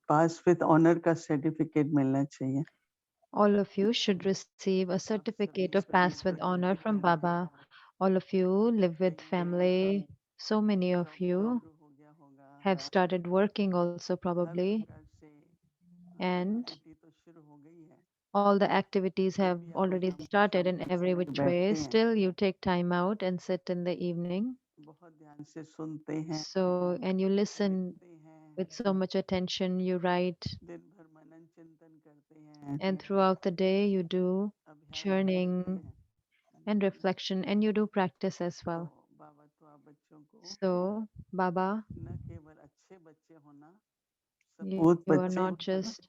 Pass with honour का certificate मिलना चाहिए। All of you should receive a certificate of pass with honor from Baba. All of you live with family. So many of you शुरू हो गया होगा, have started working also, her probably, प्रकार से and activity तो शुरू हो गई है। all the activities फिर have भी आप already हम started सब in बच्चे every लोग which way. बैठते हैं, Still, you take time out and sit in the evening. बहुत ध्यान से सुनते हैं, So, and you listen लिखते हैं, with so much attention, you write, दिन भर मनन चिंतन करते हैं, and throughout the day, you do अभ्यास करते churning हैं। and reflection, and you do practice as तो well. बाबा तो आप बच्चों को So, Baba, न केवल अच्छे बच्चे होना, you सपूत are not बच्चे, just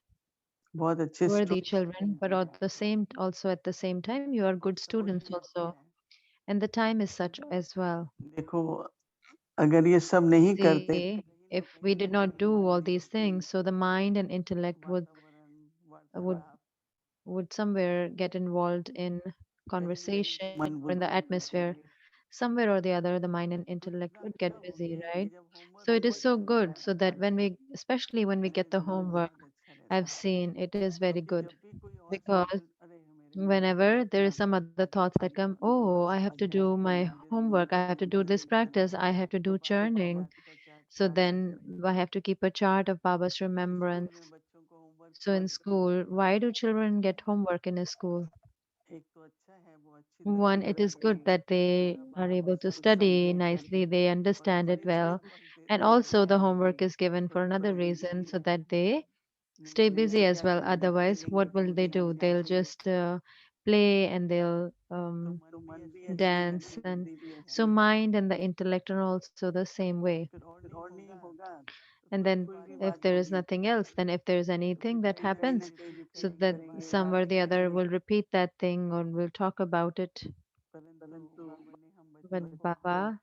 बहुत अच्छे worthy student, children, but at the same time, you are good वक्त students वही also, है। and the time is such as well. देखो, अगर ये सब नहीं करते See, तो कहीं if ना we कहीं did not हमारी do all these बातचीत, things, so the mind and intellect वातावरण, would वार्तालाप would somewhere get involved in कहीं ना कहीं conversation or मन in the बुद्धि atmosphere. Somewhere or the other, the mind and तो intellect इतना would अच्छा get busy, होगी कि right? जब So होमवर्क it is हो so जाता good, है so that when we, especially when we मेरे get the जीवन homework, बहुत अच्छा रहता I've है, seen it is very क्योंकि good जब भी कोई और because बोल, अरे मेरे मन में whenever there इतना is some other thoughts that come, oh, I have to do my homework, I have to do this practice, I have to do बाबा की churning. बात का चार्ट So चार्ट then रखेंगे। I have to keep a chart of Baba's तो school remembrance. में बच्चों को homework So क्यों in देते हैं? school, why do children get homework in a school? एक तो अच्छा है वो अच्छी तरह One, it is करके good that they पूरा are बराबर able to सब study समझें nicely, they और understand it परीक्षा well. के वक्त दे And दें, also, the homework is given तो for another बड़ी reason मुश्किल so है। that they नहीं stay तो ये busy है कि as well. अपन बच्चे Otherwise, लेंगे what तो will कुछ they नहीं do? They'll सीखेंगे। just play and they'll तो मन भी ऐसे ही है, dance. And बुद्धि भी so, ऐसी है। mind and the intellect are also the same way. फिर और नहीं होगा तो And कोई भी then बात if होगी there is nothing else, then if there is तो फिर anything that कहीं ना happens, कहीं so रिपीट that करेंगे, some or बातें the other करेंगे। will repeat that thing or will talk about it. परंतु बाबा ने हम But बच्चों को Baba,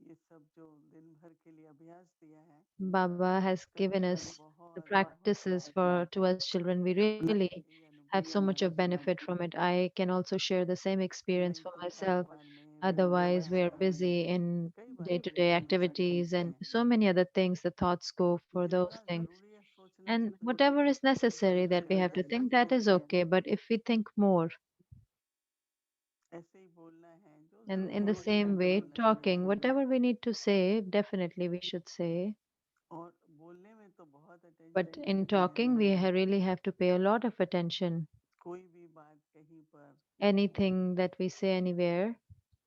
ये सब जो दिन भर के लिए अभ्यास दिया है, Baba has given करके us the बहुत बहुत practices for to us children. We अपना really भी have अनुभव so much of समझना benefit from it. I can also share the same experience नहीं for तो myself. परिवार में Otherwise, we are व्यवस्था में busy in कई बातें day-to-day समस्याएं activities आती and हैं। so many other things. The thoughts go for those जितना things. जरूरी है सोचना And जितना whatever is necessary उतना that we have ज्यादा to he think, that is सोचते हैं। okay. But if we think more, ऐसे ही बोलना है जो and in जरूरी the है उतना same ही way, बोलना चाहिए। talking, whatever we need to say, definitely we should say. और बोलने में तो बहुत But अटेंशन in रखनी talking, है। we really have to pay a lot of attention. कोई भी बात कहीं पर, Anything that we say anywhere,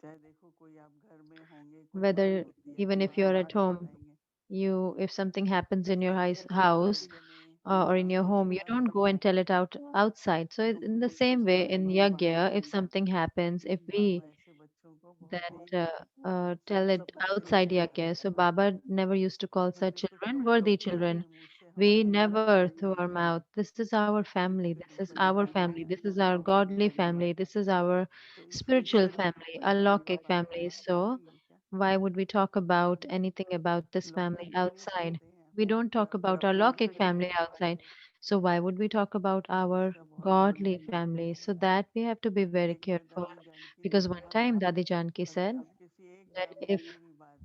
चाहे देखो कोई आप घर में होंगे, कोई बात whether होती है even तो if आप you're at बात home, बताएंगे। you if something happens in your परिवार house में or in your कोई भी home, you बात don't go and tell it out outside. So तो in the उसको same way, सामने in वाले को yagya, if बताएंगे। something happens, if we बाबा ऐसे बच्चों को बहुत ही that साफ tell it सफाई से outside नहीं yagya. So Baba never used to call नहीं such नहीं तो children छोटे worthy बच्चे children. अपने मुंह से We हमारे बारे में never through बोलेंगे, our mouth. This is our family. फिर This is दूसरों को our क्या family. बताएं। This is our godly family. This is our तो इससे spiritual बड़े बात family, कोई और alaukic बात family. So होती है क्या? why would we talk about anything about this family लौकिक के लिए outside? बोलते हैं, We don't talk about our ब्रह्मांड laukic के लिए family बोलते outside. हैं, So why would we talk about तो our इसका बहुत ध्यान godly रखना family? चाहिए। So that we have to be very एक बार careful. दादी जानकी ने Because one कहा, time Dadi Janki अगर said आप किसी एक that ब्राह्मण if की भी बात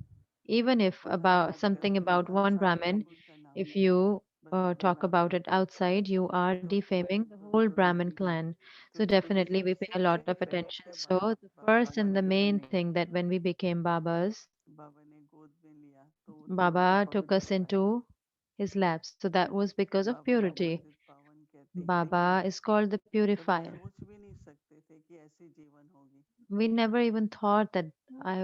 even if about याद something करते about हैं one तो Brahmin, उसका नाम if लें, you बस उसी talk बात about को it outside, you are तो defaming the whole तो Brahmin clan. तो So इसलिए definitely we pay a सबसे lot of attention. पहले So बात the बाबा first ने and the की, main thing that when we became Babas, बाबा ने गोद में लिया तो वो थोड़ा सा Baba took us पवित्रता है। into his laps. So that was because of बाबा को purity. पतित पावन कहते हैं। Baba is called the कभी purifier. सोच भी नहीं सकते थे कि ऐसी जीवन होगी We never even thought that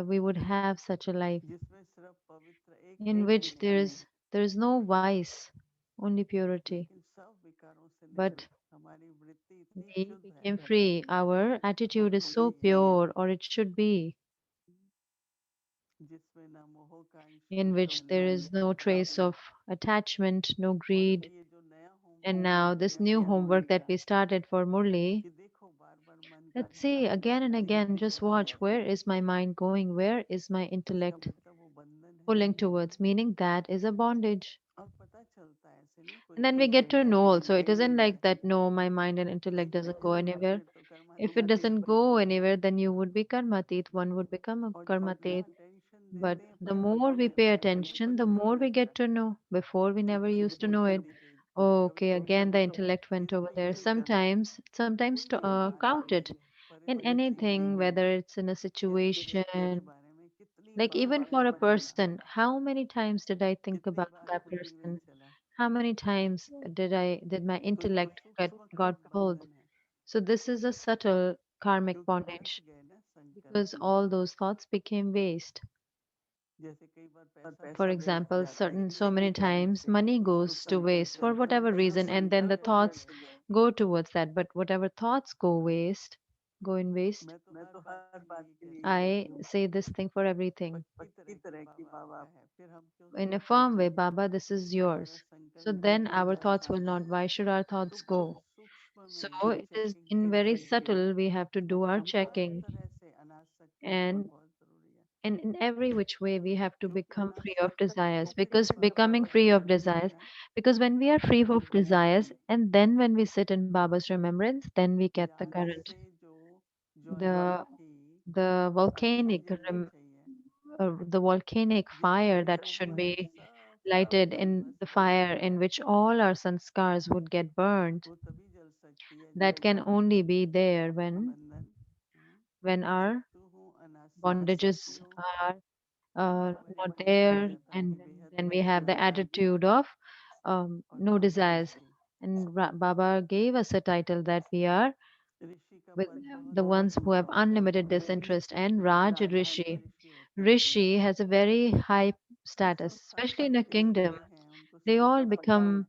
we would have such a life जिसमें सिर्फ पवित्र एक in व्यक्ति which नहीं, there is no vice, only purity. लेकिन सब विकारों से But निवृत्त। हमारी वृत्ति इतनी we शुद्ध है, became free. Our attitude बहुत is so ऊंची है, pure, or it should be, जिसमें ना मोह का अंश in होगा which न there is no ममता का। trace of attachment, no और greed. अभी ये जो नया And होमवर्क now, शुरू this किया new गया मुरली homework that का, we started for Murli, कि देखो बार बार मन let's कहाँ see कहाँ again and जाता है, again, just watch where is my mind going, where is my इसका intellect मतलब वो बंधन है। pulling towards, meaning that is a bondage. और पता चलता है, ऐसे नहीं कोई And then we चला get भी to जाए know तो also, मन it यहीं isn't नहीं like है, that, no, my mind and नहीं intellect doesn't बैठे go रहो anywhere. फिर तो If it कर्मातीत। doesn't go anywhere, then you would be karmatit, one would become a और जितना karmatit. अटेंशन But देते हैं the पर more we बच्चे pay बड़े attention, the बच्चे more नहीं we get आता। to know. Before we तो never कभी used to तो know it. कभी तो Oh, कभी okay, तो again the कभी तो intellect went over इसलिए there. जब Sometimes कोई to भी बात count आती it है in परिस्थिति anything, में whether it's in a या रिश्ते के situation, बारे में कितनी like बार even for मन a बदला, person, how many times did I think कितनी about बार that बुद्धि में person? चला। How many times did my तो जो intellect सूक्ष्म got कर्म pulled? बंधन है, So this is a subtle karmic क्योंकि मिट bondage गए ना because संकल्प, all those thoughts became waste. जैसे कई बार पैसा For व्यर्थ example, जाता है certain किसी so भी many कारण times से, money तो goes to संकल्प waste for चलता है whatever तो reason, and then the संकल्प thoughts कैसे गए। go towards that. But whatever thoughts go in waste. मैं तो हर बात के लिए यही I कहती हूँ, say this thing for everything. पक्की तरह की बाबा आपका है, फिर हम क्यों In a सोचते firm हैं way, Baba, this is कि हमारा yours. So संकल्प then टूट our thoughts will जाएगा। not. Why should our तो thoughts बहुत go? सूक्ष्म So में ये it is checking in very करके subtle we have to do our हम हर checking, तरह से अनासक्त होना and बहुत जरूरी है, in every which way we have to क्योंकि become free of अनासक्त desires, होकर because ही जब becoming बाबा free की of शरण में desires, ना because when we are free of जागृति आती desires है, and then when we sit in Baba's remembrance, then we get the याद current. से जो ज्वालाएं the थी the वो अभी भी volcanic जलनी चाहिए, the volcanic जिससे fire that should हमारे be सब lighted संस्कार in the भस्म हो fire जाएं, in which all our sanskars would get burned, वो तभी जल सकती है that जब can only be there बंधन, हाँ, when our चित्तू हूँ bondages अनासक्तियों are भावरे not भय there, शून्यता and की बेहद then we have the परिपूर्णता attitude of और no तब desires. Shanti. And Baba gave us a title that we are ऋषि का with पद बहुत the ones who have महत्वपूर्ण है, unlimited disinterest. And Raj Raj Rishi, ऋषि होते हैं, Rishi has a very high तो status, सब especially in a शास्त्र kingdom. पढ़ते हैं, उनको They सब all का पता become है,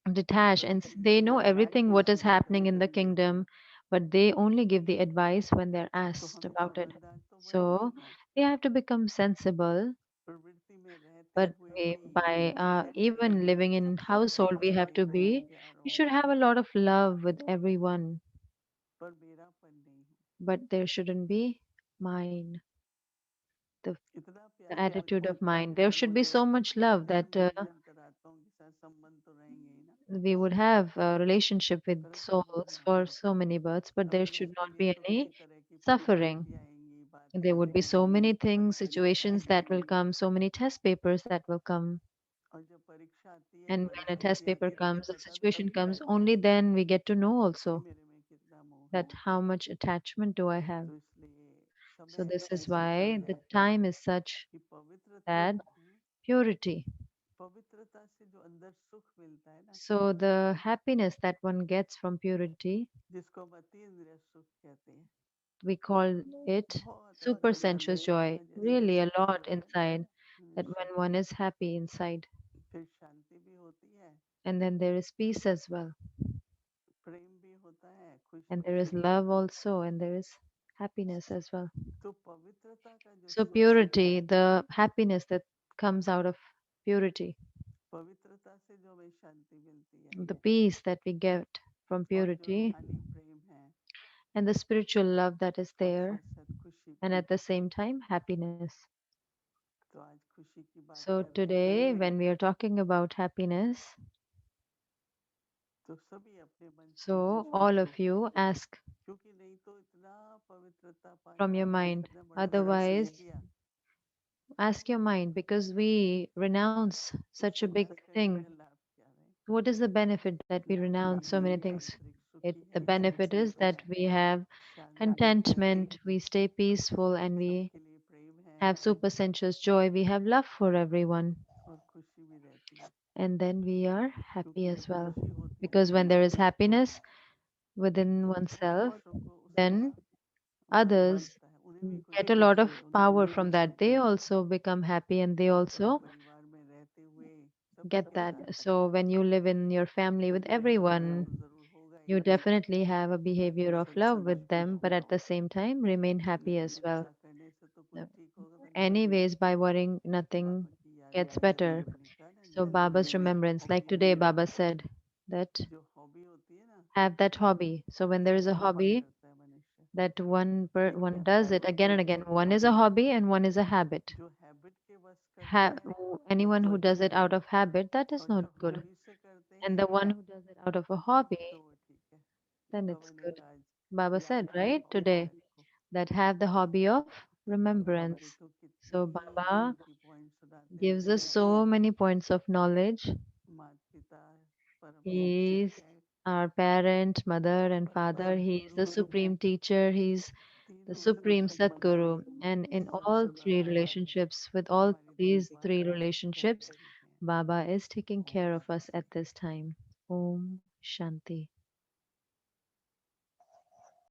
detached and परंतु they know ज्ञानी everything पुरुष what is नहीं happening in कहते। the kingdom, but they only give the advice when they're तो asked हमें about it. समझदार तो बनना ही So है, they have to become sensible, प्रवृत्ति में रहते but हुए we, भी by सबसे even living in सबसे household we have to Prem be, प्यार we हो, should have a lot of love with everyone, पर मेरापन नहीं हो। but there shouldn't be mine, the, इतना the प्यार हो attitude जाए of mine. There should be so much love कि हम that जन्म जन्म तक आत्माओं के साथ संबंध तो रहेंगे ही ना, we would have a relationship with परंतु souls for so many births, but there अगर should उसके not लिए be तो any कई तरह की suffering. परिस्थितियां आएंगी, बातें There would be so आएंगी, many things, परीक्षाएं situations that will आएंगी, come, so many test papers that will come. और जब परीक्षा आती है And when a test परिस्थिति paper आती है तभी comes, a पता situation तभी comes, लगता only है then we get to know कि also मेरे में कितना मोह है। that how much attachment do I have. तो इसलिए So समय this is ऐसा चल why the रहा है time is such कि पवित्रता, that purity. पवित्रता से जो अंदर सुख मिलता है ना, So the happiness that one gets from purity, जिसको हम अति इंद्रिय सुख कहते हैं, we call it बहुत super अंदर sensuous जाके joy. इतना जैसे Really a सुख lot होता है ना, inside, that when one is happy inside. फिर शांति भी होती है, And then there is peace as well. प्रेम भी होता है, And खुशी there भी is होती love है। also, and there is happiness as well. तो पवित्रता का जो So सुख मिलता purity, है, the happiness that comes out of purity, पवित्रता से जो हमें शांति मिलती है, the peace that we get from और जो purity, रूहानी प्रेम है, and the spiritual love that is और there, साथ साथ खुशी and भी। at the same time, happiness. तो आज खुशी की बात So कर रहे हैं today, when we are talking about happiness, तो सभी अपने मन से ये so all पूछो, of you ask क्योंकि नहीं तो इतना पवित्रता from पाना your हमने mind. इतना बड़ा साहस Otherwise, किया, ask your mind, because we renounce such a इस big साहस करने thing. का लाभ क्या है What is the benefit that we कि आपकी renounce so many बुद्धि things? आंतरिक It, सुखी the है, benefit is संतुष्ट that है, we have शांति है, contentment, we stay peaceful, and we सबके लिए प्रेम है, have super sensuous joy, we have love for everyone, और खुशी भी रहती है, and then we are happy क्योंकि जब as well. खुशी होती है Because when there is happiness within तो oneself, दूसरों को उससे then बल others बढ़ता है, उन्हें भी get खुशी a lot मिलती of है, उन्हें भी power from Anand that. They मिलता है, also become happy and they और also परिवार में रहते हुए सभी get के that. साथ So अच्छा, when you live in your family तो with प्रेम everyone, तो जरूर होगा you he, definitely have a behavior of love संसार with भी them, but होगा, at the same time remain happy लेकिन as well. चिंता करने से तो कुछ Uh, ठीक होगा नहीं। Anyways, by worrying, nothing बाबा की याद gets दिलाते हैं, better. आपने कहा ना So जैसे Baba's remembrance, like hobby today, होती है, Baba said that जो हॉबी होती है ना have that hobby. So when there is a उसको फॉलो hobby करता है मनुष्य, that एक one does it habit again and again, one is a hobby and one is a habit. जो हैबिट के बस करते हैं Anyone वो who does अच्छी it out बात of है, habit, that is और not जो good. हॉबी से करते And हैं the one who does it out of a hobby, तो वो ठीक है। तो then it's बाबा ने good. कहा Baba याद said, की right, हॉबी today, रखो, that have the hobby of तो अब remembrance. देखो So यही Baba कीमती पॉइंट सुनाते हैं gives us मेरे so many points of knowledge. माता पिता परम He शिक्षक is है our parent, mother, and father. परम He is the Guru supreme teacher. He's the तीनों गुरु supreme संबंधी Satguru. And in all सबसे three बड़ा relationships, with all हमारे दिल these के three relationships, कहते हैं Baba is taking Om care of us at Shanti this time. Om Shanti.